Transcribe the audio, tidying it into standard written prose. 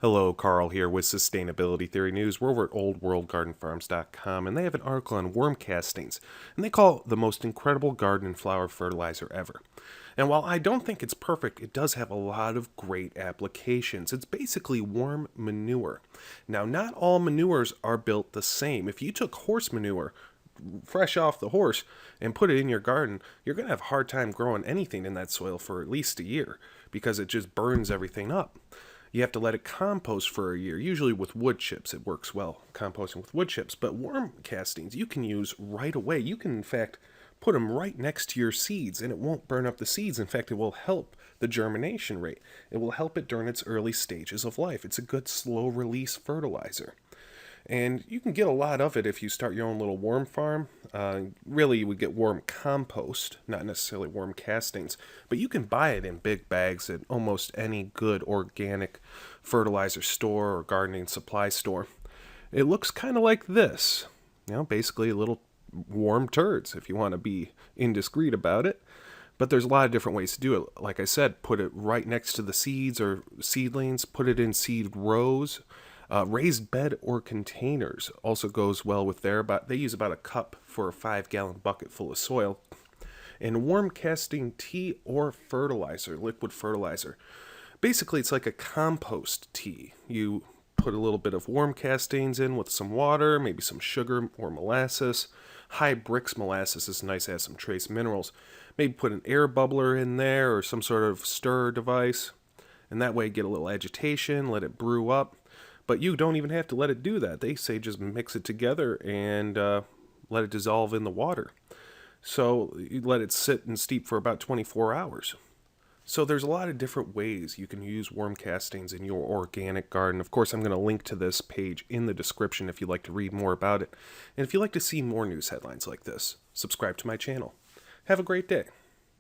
Hello, Carl here with Sustainability Theory News. We're over at oldworldgardenfarms.com, and they have an article on worm castings, and they call it the most incredible garden and flower fertilizer ever. And while I don't think it's perfect, it does have a lot of great applications. It's basically worm manure. Now, not all manures are built the same. If you took horse manure, fresh off the horse, and put it in your garden, you're going to have a hard time growing anything in that soil for at least a year, because it just burns everything up. You have to let it compost for a year. Usually with wood chips, it works well, composting with wood chips. But worm castings, you can use right away. You can, in fact, put them right next to your seeds, and it won't burn up the seeds. In fact, it will help the germination rate. It will help it during its early stages of life. It's a good slow-release fertilizer. And you can get a lot of it if you start your own little worm farm. Really, you would get worm compost, not necessarily worm castings. But you can buy it in big bags at almost any good organic fertilizer store or gardening supply store. It looks kind of like this. Basically little worm turds, if you want to be indiscreet about it. But there's a lot of different ways to do it. Like I said, put it right next to the seeds or seedlings. Put it in seed rows. Raised bed or containers also goes well with there. They use about a cup for a 5-gallon bucket full of soil. And worm casting tea or fertilizer, liquid fertilizer. Basically, it's like a compost tea. You put a little bit of worm castings in with some water, maybe some sugar or molasses. High Brix molasses is nice to have some trace minerals. Maybe put an air bubbler in there or some sort of stir device. And that way get a little agitation, let it brew up. But you don't even have to let it do that. They say just mix it together and let it dissolve in the water. So you let it sit and steep for about 24 hours. So there's a lot of different ways you can use worm castings in your organic garden. Of course, I'm going to link to this page in the description if you'd like to read more about it. And if you'd like to see more news headlines like this, subscribe to my channel. Have a great day.